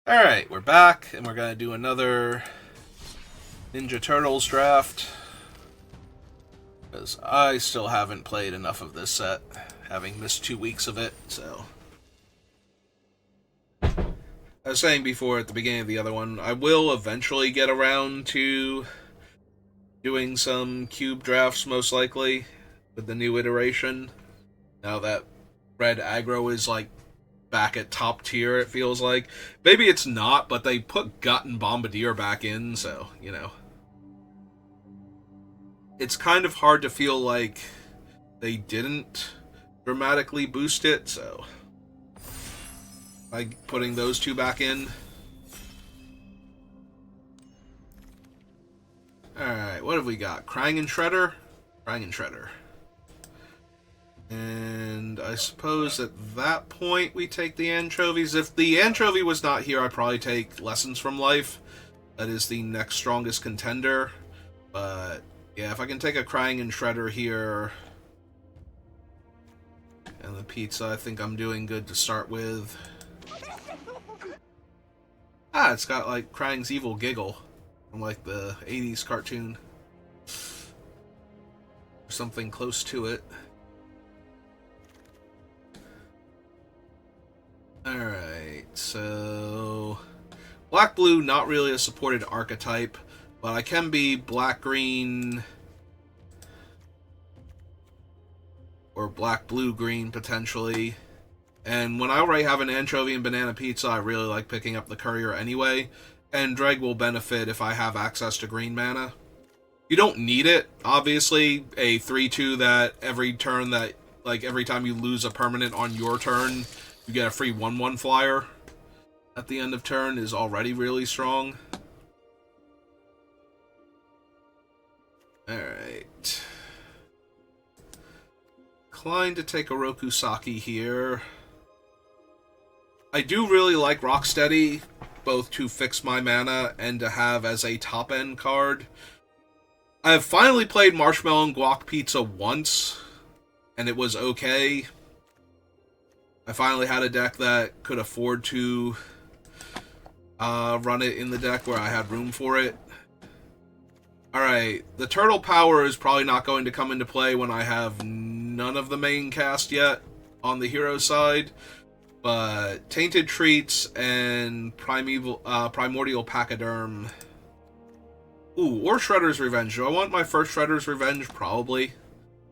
Alright, we're back, and we're going to do another Ninja Turtles draft. Because I still haven't played enough of this set, having missed 2 weeks of it, so. I was saying before at the beginning of the other one, I will eventually get around to doing some cube drafts, most likely, with the new iteration. Now that Red Aggro is, like, back at top tier, it feels like. Maybe it's not, but they put Gut and Bombardier back in, so, you know. It's kind of hard to feel like they didn't dramatically boost it, so. Like putting those two back in. Alright, what have we got? Krang and Shredder? Krang and Shredder. And I suppose at that point we take the anchovies. If the anchovy was not here, I'd probably take Lessons from Life. That is the next strongest contender. But yeah, if I can take a Krang and Shredder here, and the pizza, I think I'm doing good to start with. Ah, it's got like Krang's evil giggle from like the 80s cartoon. Or something close to it. Alright, so black blue, not really a supported archetype, but I can be black green or black blue green potentially. And when I already have an anchovy and banana pizza, I really like picking up the courier anyway. And Dreg will benefit if I have access to green mana. You don't need it, obviously. A 3-2 that every turn that, like every time you lose a permanent on your turn, you get a free 1/1 flyer at the end of turn is already really strong. Alright. Inclined to take a Rokusaki here. I do really like Rocksteady, both to fix my mana and to have as a top-end card. I have finally played Marshmallow and Guac Pizza once, and it was okay. I finally had a deck that could afford to run it in the deck where I had room for it. Alright, the Turtle Power is probably not going to come into play when I have none of the main cast yet on the hero side, but Tainted Treats and Primordial Pachyderm. Ooh, or Shredder's Revenge. Do I want my first Shredder's Revenge? Probably.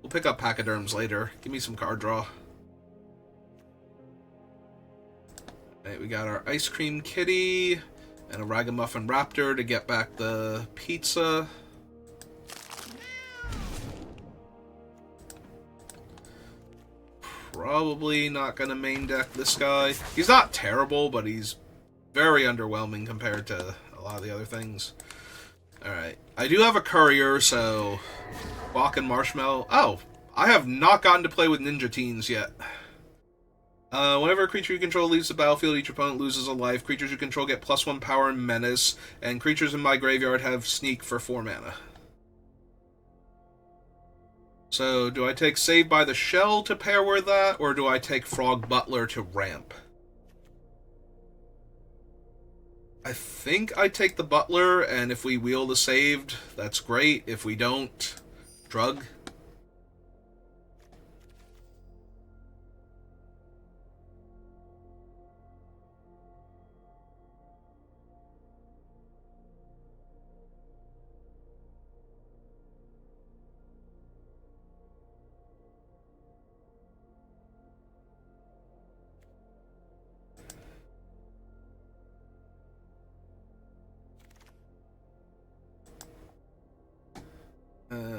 We'll pick up Pachyderms later. Give me some card draw. Alright, we got our Ice Cream Kitty and a Ragamuffin Raptor to get back the pizza. Probably not going to main deck this guy. He's not terrible, but he's very underwhelming compared to a lot of the other things. Alright, I do have a courier, so Guac and Marshmallow. Oh, I have not gotten to play with Ninja Teens yet. Whenever a creature you control leaves the battlefield, each opponent loses a life. Creatures you control get +1 power and menace, and creatures in my graveyard have sneak for 4 mana. So, do I take Save by the Shell to pair with that, or do I take Frog Butler to ramp? I think I take the Butler, and if we wheel the Saved, that's great. If we don't, Drug.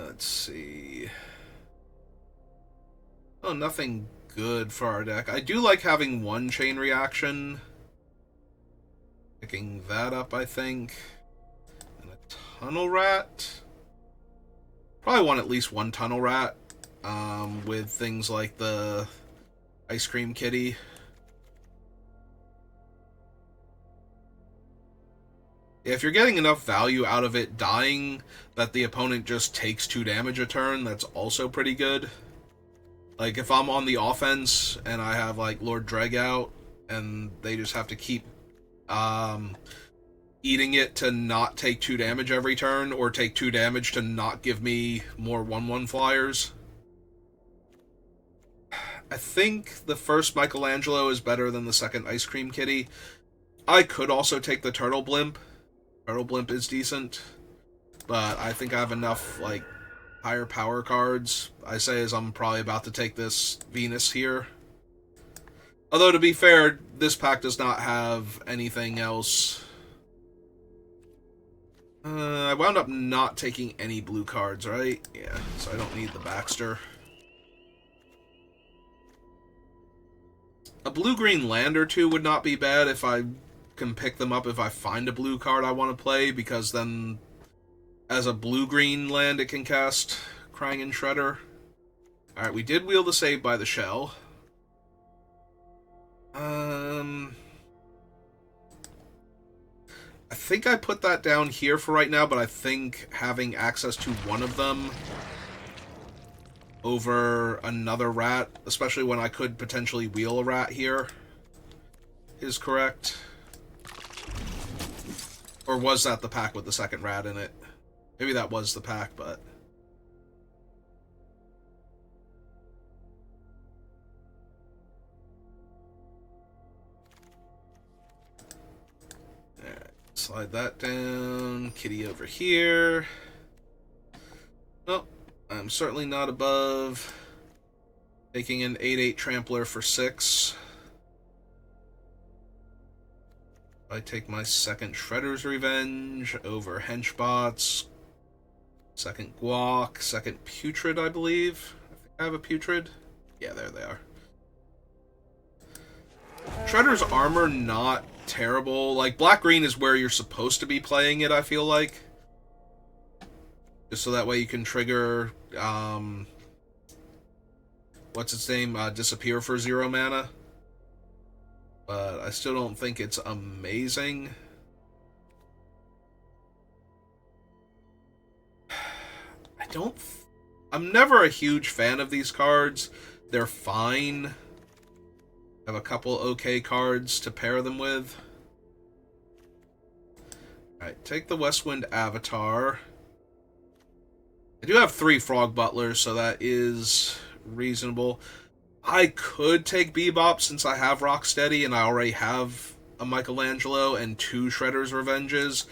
Let's see. Oh, nothing good for our deck. I do like having one chain reaction. Picking that up, I think. And a Tunnel Rat. Probably want at least one Tunnel Rat. With things like the Ice Cream Kitty. If you're getting enough value out of it dying that the opponent just takes 2 damage a turn, that's also pretty good. Like, if I'm on the offense and I have, like, Lord Dreg out, and they just have to keep Eating it to not take 2 damage every turn, or take 2 damage to not give me more 1/1 flyers. I think the first Michelangelo is better than the second Ice Cream Kitty. I could also take the Turtle Blimp. Turtle Blimp is decent, but I think I have enough, like, higher power cards. I say as I'm probably about to take this Venus here. Although, to be fair, this pack does not have anything else. I wound up not taking any blue cards, right? Yeah, so I don't need the Baxter. A blue-green land or two would not be bad if I can pick them up if I find a blue card I want to play, because then as a blue-green land it can cast Crying and Shredder. Alright, we did wheel the Save by the Shell. I think I put that down here for right now, but I think having access to one of them over another rat, especially when I could potentially wheel a rat here, is correct. Or was that the pack with the second rat in it? Maybe that was the pack, but... Alright, slide that down. Kitty over here. Oh, I'm certainly not above taking an 8/8 Trampler for 6. I take my second Shredder's Revenge over Henchbots, second Guac, second Putrid, I believe. I think I have a Putrid. Yeah, there they are. Shredder's Armor, not terrible. Like, Black-Green is where you're supposed to be playing it, I feel like. Just so that way you can trigger, what's its name? Disappear for 0 mana. But I still don't think it's amazing. I'm never a huge fan of these cards. They're fine. I have a couple okay cards to pair them with. Alright, take the Westwind Avatar. I do have 3 Frog Butlers, so that is reasonable. I could take Bebop since I have Rocksteady and I already have a Michelangelo and 2 Shredder's Revenges.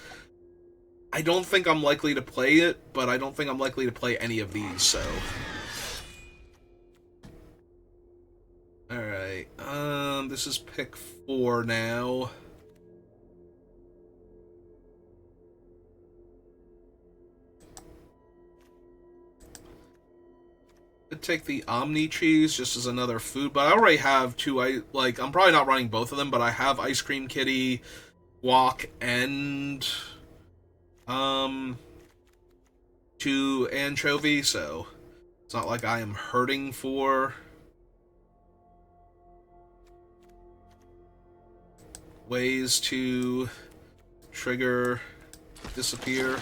I don't think I'm likely to play it, but I don't think I'm likely to play any of these, so... Alright, this is pick 4 now. I'd take the Omni Cheese just as another food, but I already have 2, I'm probably not running both of them, but I have Ice Cream Kitty, Guac, and, 2 Anchovy, so it's not like I am hurting for ways to trigger Disappear.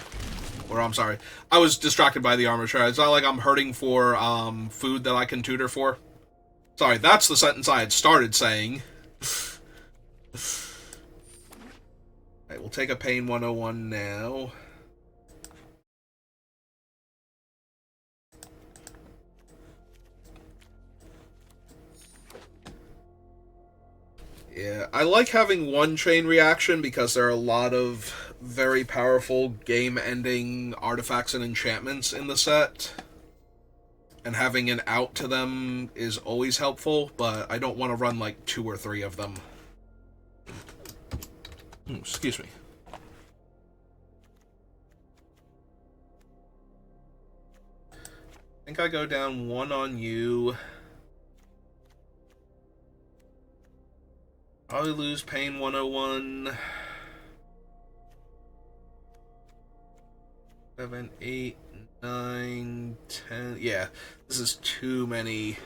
Or, I'm sorry, I was distracted by the armor shred. It's not like I'm hurting for food that I can tutor for. Sorry, that's the sentence I had started saying. Alright, we'll take a Pain 101 now. Yeah, I like having one chain reaction because there are a lot of very powerful game-ending artifacts and enchantments in the set. And having an out to them is always helpful, but I don't want to run like 2 or 3 of them. Excuse me. I think I go down 1 on you. Probably lose Pain 101. 7, 8, 9, 10. Yeah, this is too many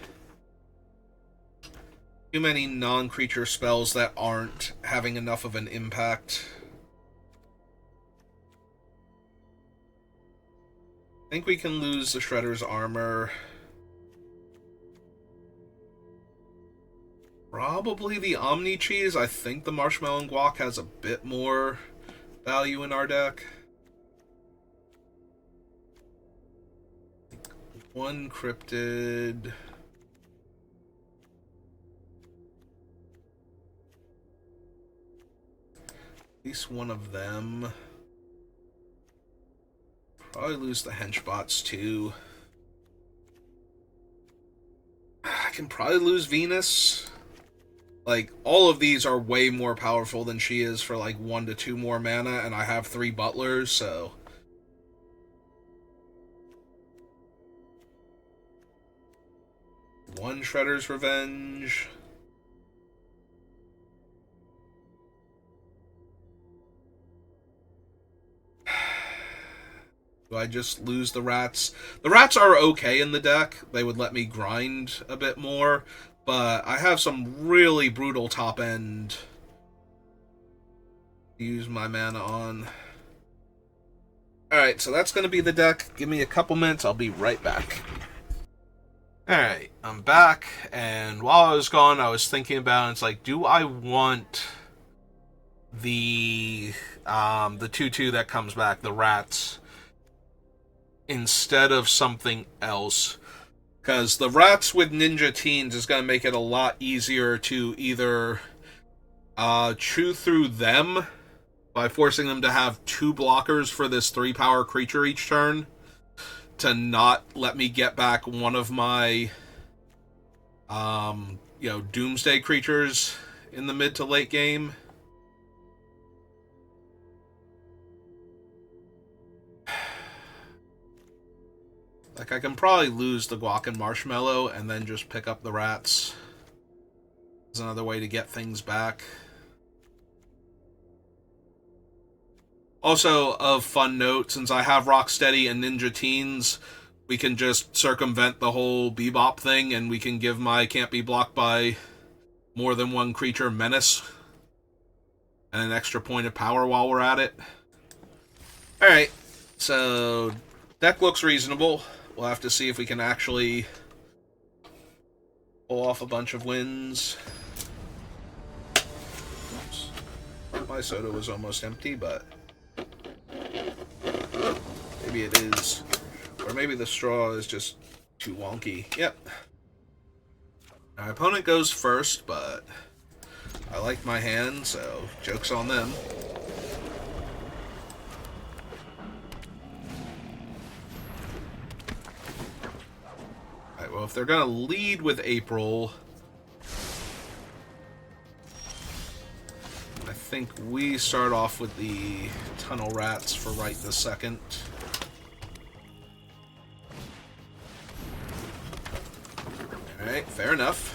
non-creature spells that aren't having enough of an impact. I think we can lose the Shredder's Armor. Probably the Omni Cheese. I think the Marshmallow and Guac has a bit more value in our deck. One Cryptid. At least one of them. Probably lose the Henchbots too. I can probably lose Venus. Like, all of these are way more powerful than she is for like 1 to 2 more mana, and I have 3 Butlers, so... One Shredder's Revenge. Do I just lose the rats? The rats are okay in the deck. They would let me grind a bit more. But I have some really brutal top end to use my mana on. Alright, so that's going to be the deck. Give me a couple minutes. I'll be right back. Alright, I'm back. And while I was gone, I was thinking about it. It's like, do I want the 2/2 that comes back, the rats, instead of something else? Because the rats with Ninja Teens is going to make it a lot easier to either chew through them by forcing them to have 2 blockers for this 3-power creature each turn, to not let me get back one of my Doomsday creatures in the mid to late game. Like, I can probably lose the Guac and Marshmallow and then just pick up the rats. There's another way to get things back. Also, of fun note, since I have Rocksteady and Ninja Teens, we can just circumvent the whole Bebop thing, and we can give my can't be blocked by more than one creature menace and an extra point of power while we're at it. Alright, so deck looks reasonable. We'll have to see if we can actually pull off a bunch of wins. Oops. My soda was almost empty, but maybe it is. Or maybe the straw is just too wonky. Yep. My opponent goes first, but I like my hand, so joke's on them. Alright, well, if they're gonna lead with April, I think we start off with the Tunnel Rats for right this second. Alright, fair enough.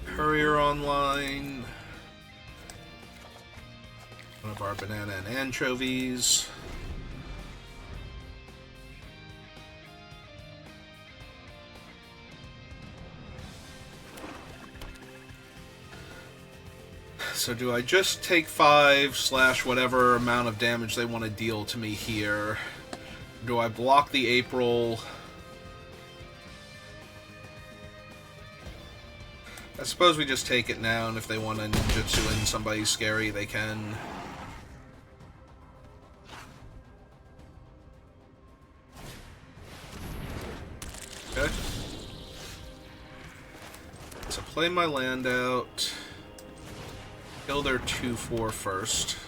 Courier online. One of our banana and anchovies. So do I just take 5/ whatever amount of damage they want to deal to me here? Do I block the April? I suppose we just take it now, and if they want to ninjutsu in somebody scary, they can. Okay. So play my land out. Kill their 2/4 first.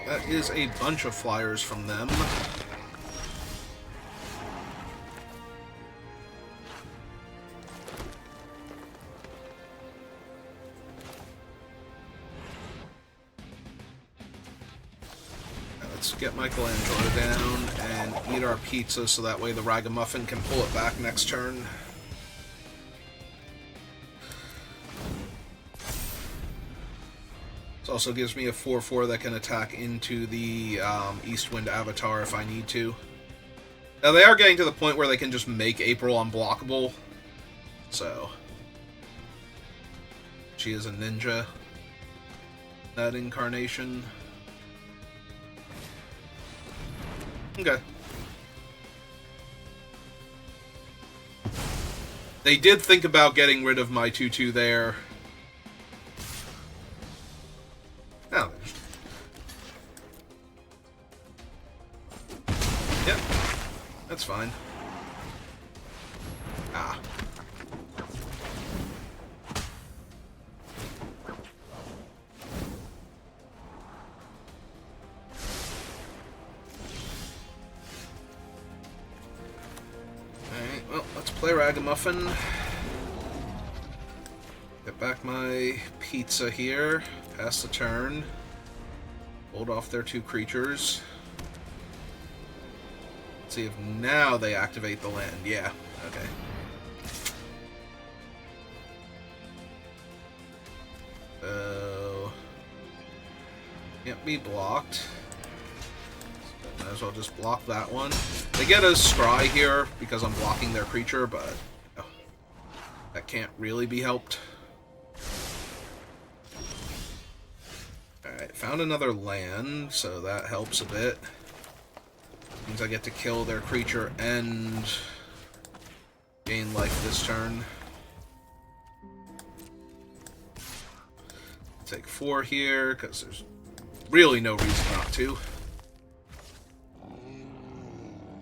That is a bunch of flyers from them. Let's get Michelangelo down and eat our pizza so that way the Ragamuffin can pull it back next turn. This also gives me a 4/4 that can attack into the Eastwind Avatar if I need to. Now, they are getting to the point where they can just make April unblockable. So, she is a ninja. That incarnation. Okay. They did think about getting rid of my 2-2 there. Oh. Yep. That's fine. Ah. Alright, well, let's play Ragamuffin. Get back my pizza here. Pass the turn. Hold off their 2 creatures. Let's see if now they activate the land. Yeah, okay. So... can't be blocked. So might as well just block that one. They get a scry here because I'm blocking their creature, but that can't really be helped. Alright, found another land, so that helps a bit. Means I get to kill their creature and gain life this turn. Take 4 here, because there's really no reason not to.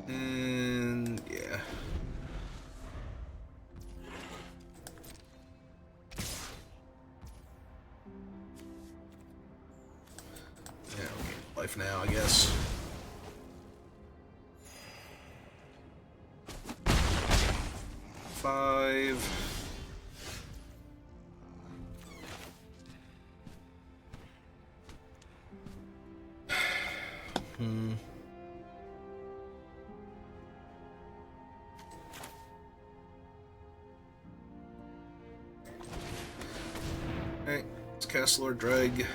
And yeah. Yeah, okay. Life now, I guess. Five. Alright, let's cast Lord Dreg.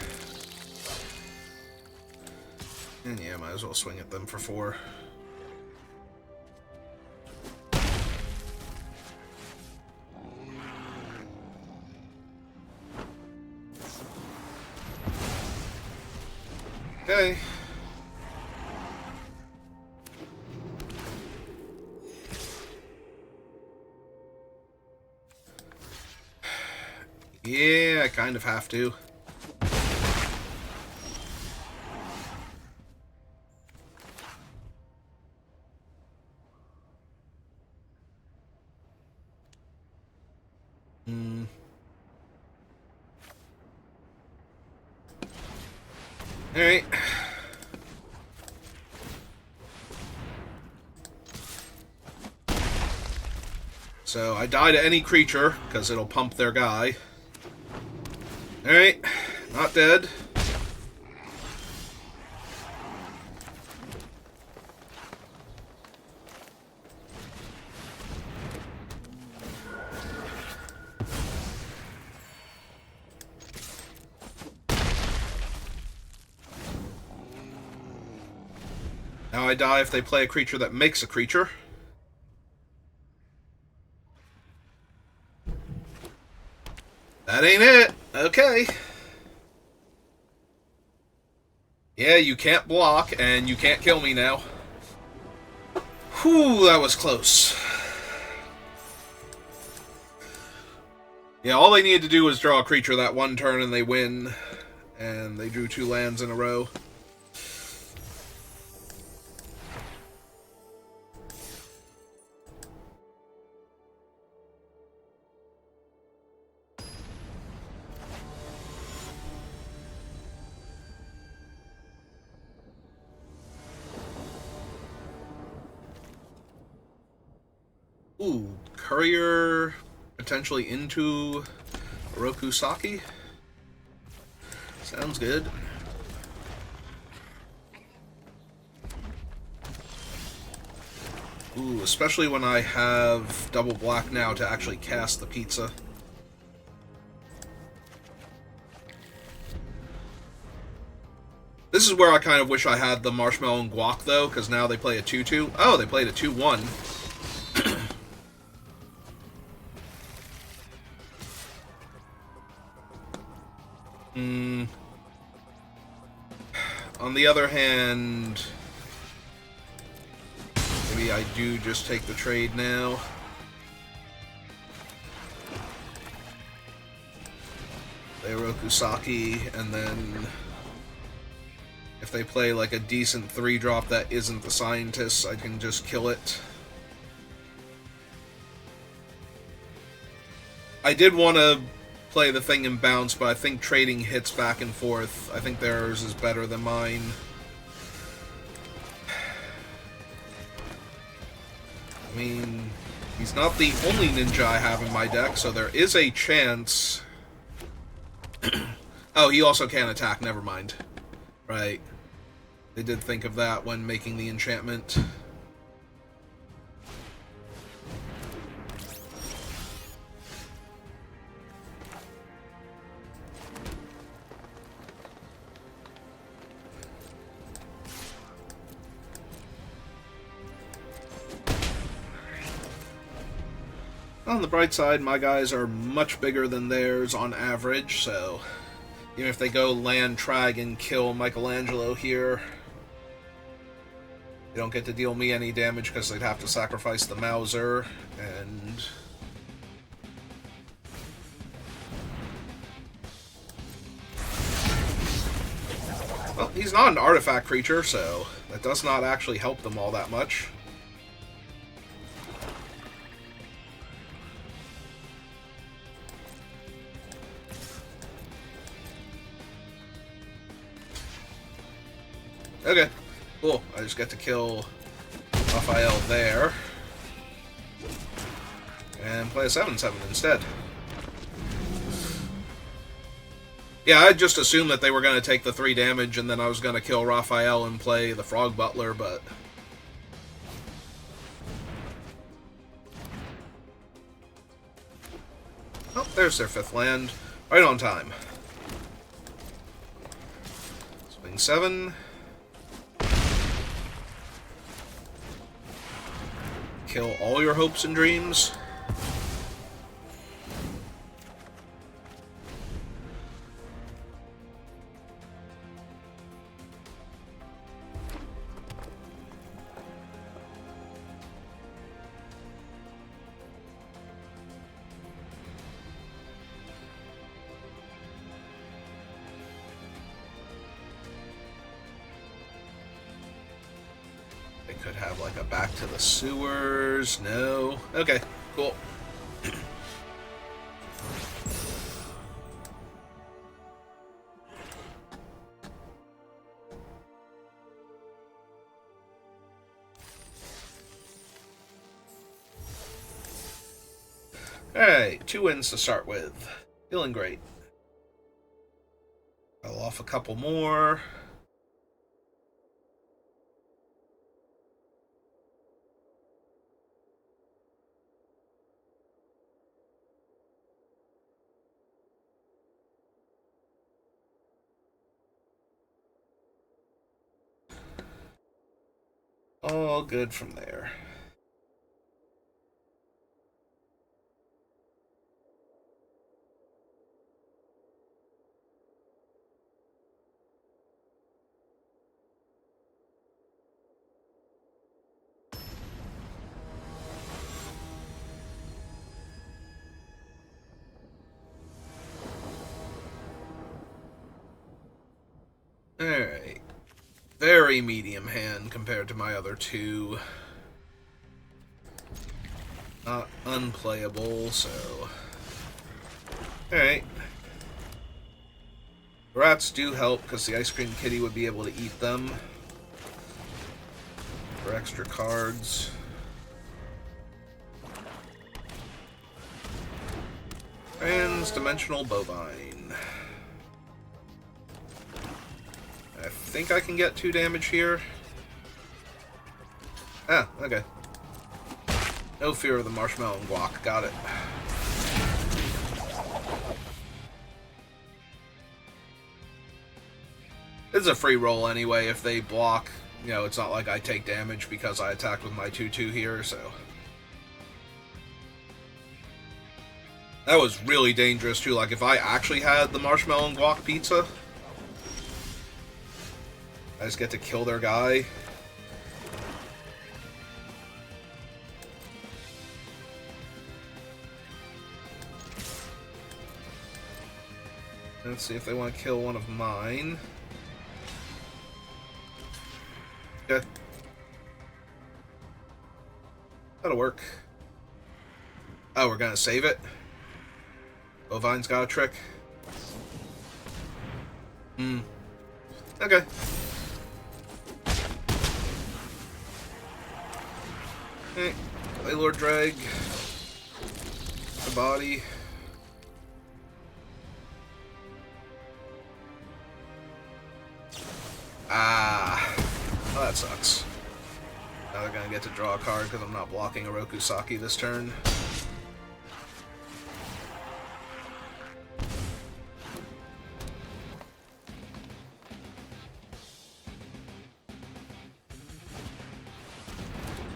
And yeah, might as well swing at them for 4. Okay. Yeah, I kind of have to. Alright. So I die to any creature, because it'll pump their guy. Alright, not dead. Now I die if they play a creature that makes a creature. That ain't it. Okay. Yeah, you can't block, and you can't kill me now. Whew, that was close. Yeah, all they needed to do was draw a creature that one turn, and they win. And they drew 2 lands in a row. Ooh, Courier potentially into Rokusaki. Sounds good. Ooh, especially when I have double black now to actually cast the pizza. This is where I kind of wish I had the Marshmallow and Guac, though, because now they play a 2-2. Oh, they played a 2-1. On the other hand, maybe I do just take the trade now. Play Rokusaki, and then if they play like a decent 3-drop that isn't the Scientists, I can just kill it. I did want to play the thing and bounce, but I think trading hits back and forth. I think theirs is better than mine. I mean, he's not the only ninja I have in my deck, so there is a chance. Oh, he also can't attack, never mind. Right. They did think of that when making the enchantment. On the bright side, my guys are much bigger than theirs on average, so even if they go land, trag, and kill Michelangelo here, they don't get to deal me any damage because they'd have to sacrifice the Mauser, and well, he's not an artifact creature, so that does not actually help them all that much. Okay, cool. I just get to kill Raphael there. And play a 7/7 instead. Yeah, I just assumed that they were going to take the 3 damage and then I was going to kill Raphael and play the Frog Butler, but oh, there's their 5th land. Right on time. Swing 7. Kill all your hopes and dreams. Could have like a back to the sewers. No. Okay, cool. Alright, 2 wins to start with. Feeling great. I'll off a couple more. All good from there. Alright. Very medium hand compared to my other 2. Not unplayable, so alright. Rats do help because the Ice Cream Kitty would be able to eat them for extra cards. Transdimensional Bovine. I think I can get 2 damage here. Ah, okay. No fear of the Marshmallow and Guac. Got it. It's a free roll anyway. If they block, you know, it's not like I take damage because I attack with my 2/2 here, so. That was really dangerous, too. Like, if I actually had the marshmallow and guac pizza, I just get to kill their guy. Let's see if they want to kill one of mine. Okay. That'll work. Oh, we're gonna save it? Bovine's got a trick. Okay. Okay. Play Lord Drag. The body. Ah. Well, that sucks. Now they're gonna get to draw a card because I'm not blocking a Rokusaki this turn.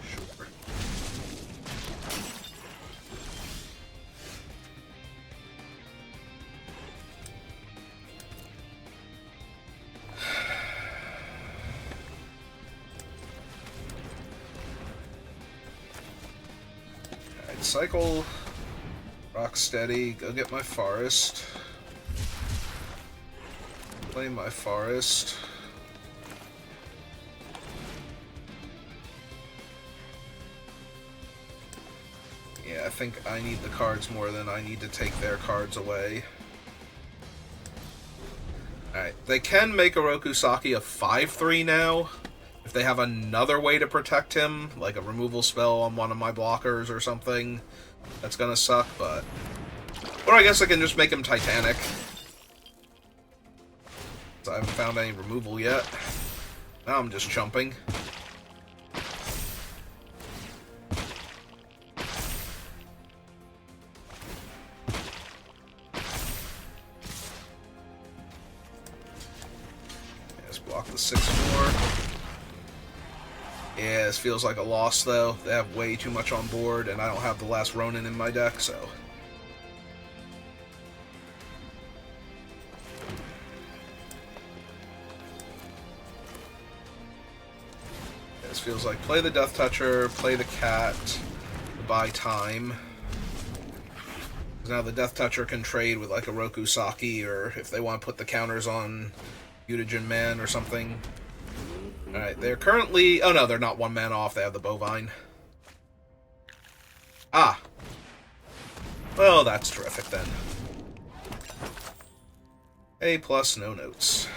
Sure. Cycle, rock steady, go get my forest, play my forest, yeah, I think I need the cards more than I need to take their cards away. Alright, they can make a Rokusaki a 5/3 now. If they have another way to protect him, like a removal spell on one of my blockers or something, that's gonna suck, but... Or I guess I can just make him Titanic. So I haven't found any removal yet. Now I'm just chumping. Just block the 6/4. Yeah, this feels like a loss, though. They have way too much on board, and I don't have the last Ronin in my deck, so... This feels like play the Death Toucher, play the cat, to buy time. Because now the Death Toucher can trade with, like, a Rokusaki, or if they want to put the counters on Mutagen Man or something. Alright, they're currently... Oh no, they're not 1 mana off, they have the Bovine. Ah! Well, that's terrific then. A+, no notes.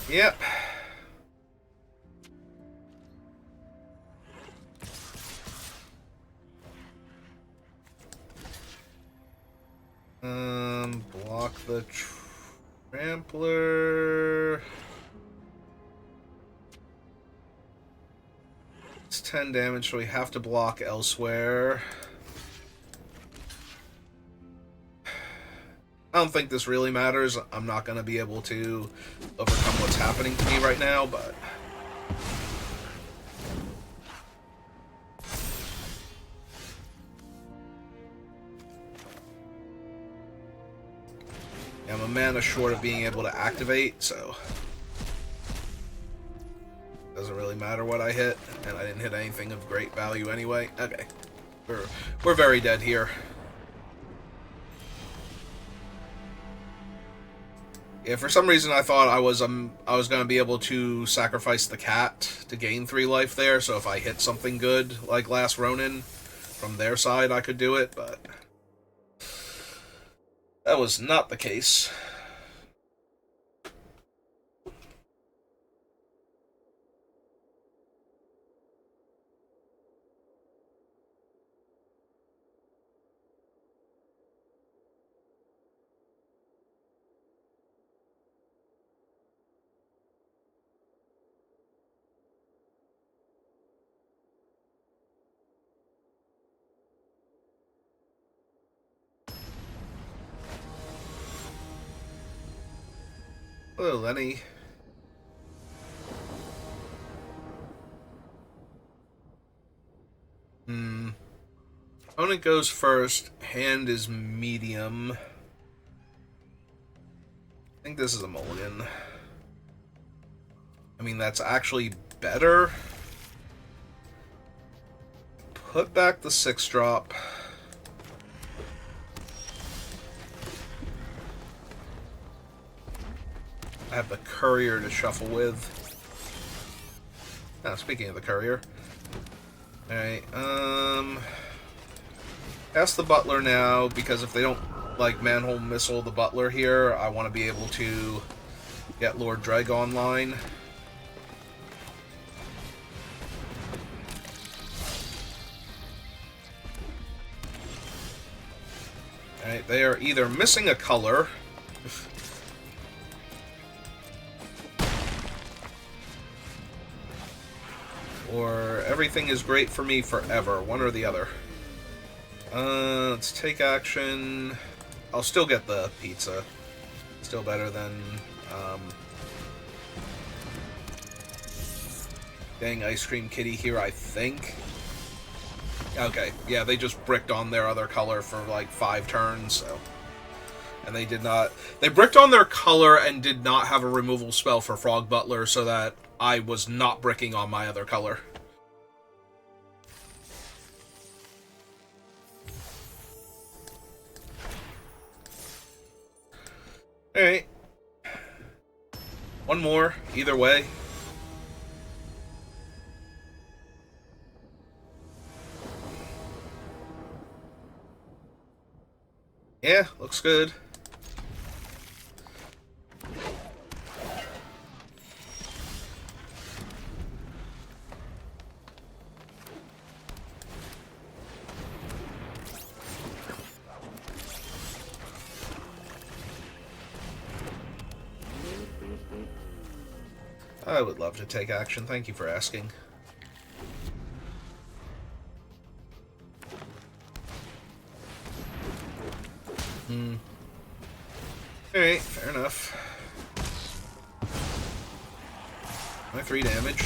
Yep. Block the Trampler... It's 10 damage, so we have to block elsewhere. I don't think this really matters. I'm not going to be able to overcome what's happening to me right now, but... I'm a mana short of being able to activate, so... Doesn't really matter what I hit, and I didn't hit anything of great value anyway. Okay. We're very dead here. Yeah, for some reason I thought I was gonna be able to sacrifice the cat to gain 3 life there, so if I hit something good, like last Ronin, from their side I could do it, but... That was not the case. Hello, Lenny. Opponent goes first. Hand is medium. I think this is a mulligan. I mean, that's actually better. Put back the 6-drop. I have the courier to shuffle with. Speaking of the courier. Alright, ask the butler now, because if they don't, like, manhole missile the butler here, I want to be able to get Lord Dreg online. Alright, they are either missing a color, or everything is great for me forever, one or the other. Let's take action. I'll still get the pizza. Still better than getting Ice Cream Kitty here, I think. Okay, yeah, they just bricked on their other color for like 5 turns, so. And they did not... They bricked on their color and did not have a removal spell for Frog Butler, so that I was not bricking on my other color. Alright. One more, either way. Yeah, looks good. I would love to take action. Thank you for asking. Alright, fair enough. My 3 damage.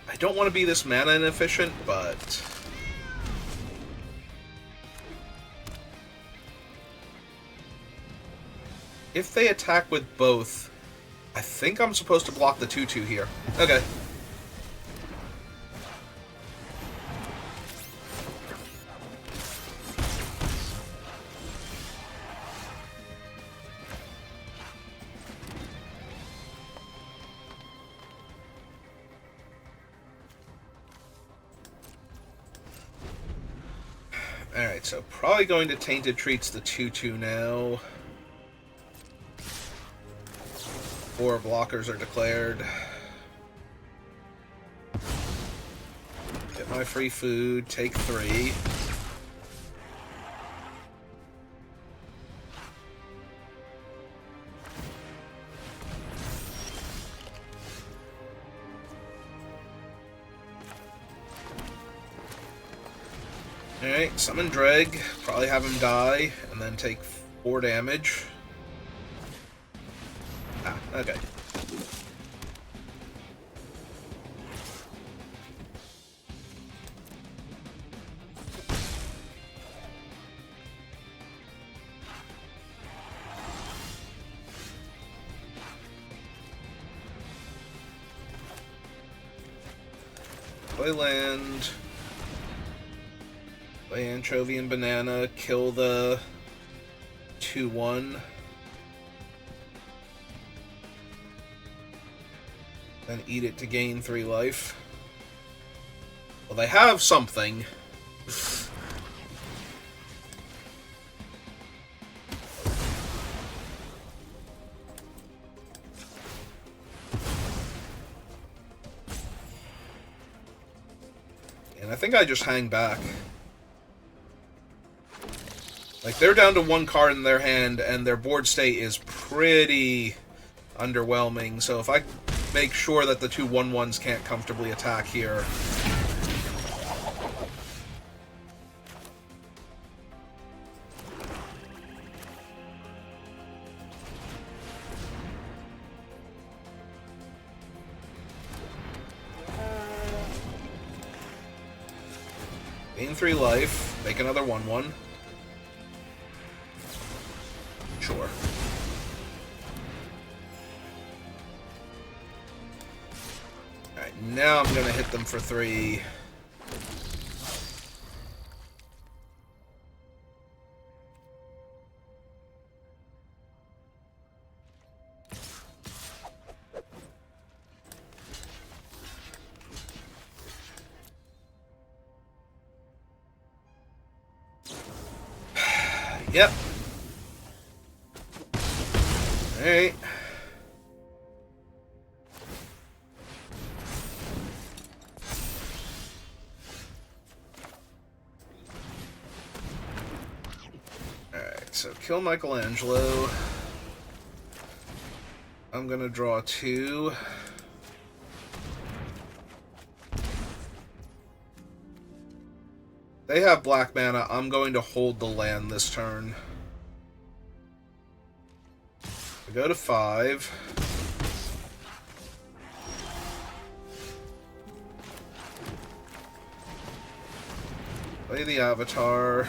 I don't want to be this mana inefficient, but... if they attack with both, I think I'm supposed to block the 2/2 here. Okay. Alright, so probably going to Tainted Treats the 2/2 now. 4 blockers are declared. Get my free food, take 3. Alright, summon Dreg, probably have him die, and then take 4 damage. Ah, okay. Play land. Play Anchovy and Banana, kill the 2/1. Then eat it to gain 3 life. Well, they have something. And I think I just hang back. Like, they're down to 1 card in their hand, and their board state is pretty underwhelming, so if I make sure that the two 1/1s can't comfortably attack here. Gain 3 life, make another 1/1. Sure. Alright, now I'm gonna hit them for 3. Yep. Alright. Alright, so kill Michelangelo. I'm gonna draw 2. They have black mana. I'm going to hold the land this turn. I go to 5. Play the Avatar.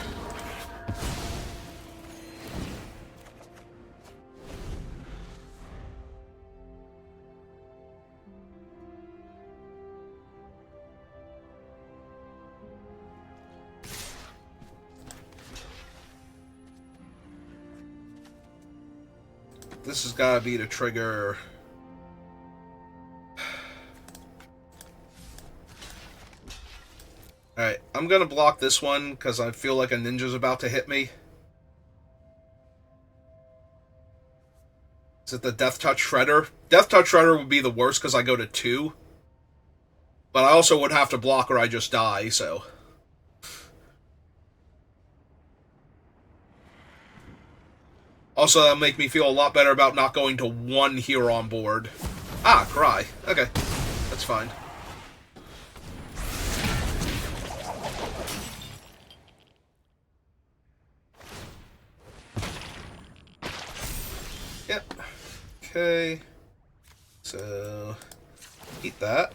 This has got to be the trigger. Alright, I'm going to block this one because I feel like a ninja's about to hit me. Is it the Death Touch Shredder? Death Touch Shredder would be the worst because I go to 2. But I also would have to block or I just die, so... Also, that'll make me feel a lot better about not going to 1 here on board. Ah, cry. Okay. That's fine. Yep. Okay. So, eat that.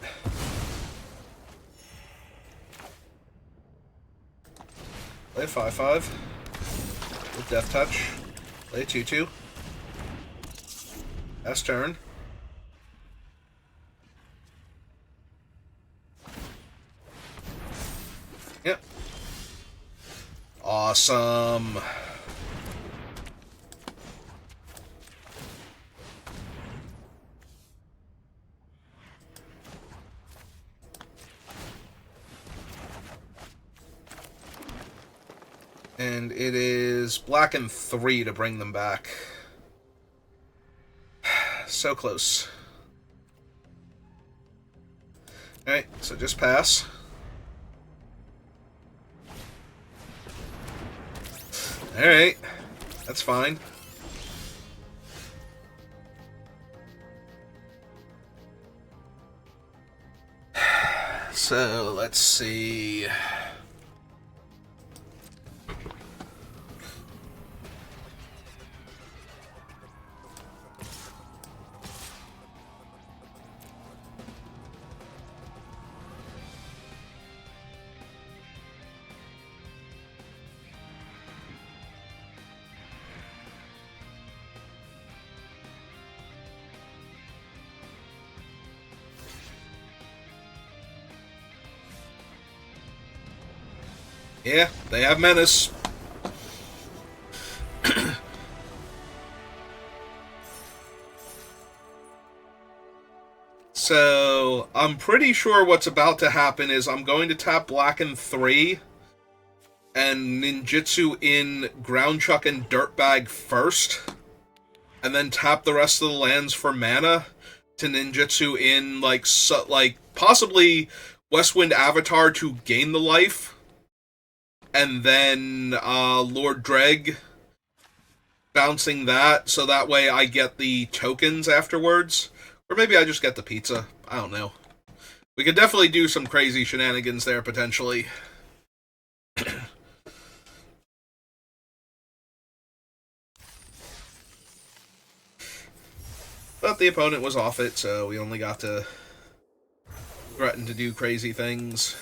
Play 5/5. With Death Touch. Play 2/2. Last turn. Yep. Awesome. And it is black and 3 to bring them back. So close. Alright, so just pass. Alright, that's fine. So, let's see... Yeah, they have Menace. So, I'm pretty sure what's about to happen is I'm going to tap black and 3 and ninjutsu in Ground Chuck and Dirtbag first, and then tap the rest of the lands for mana to ninjutsu in, like possibly Westwind Avatar to gain the life, and then Lord Dreg bouncing that, so that way I get the tokens afterwards, Or maybe I just get the pizza. I don't know. We could definitely do some crazy shenanigans there, potentially. But the opponent was off it, so we only got to threaten to do crazy things.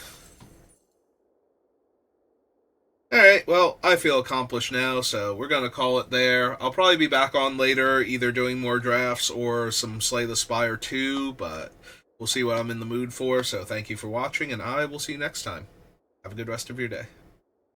Alright, well, I feel accomplished now, so we're going to call it there. I'll probably be back on later, either doing more drafts or some Slay the Spire 2, but we'll see what I'm in the mood for. So thank you for watching, and I will see you next time. Have a good rest of your day.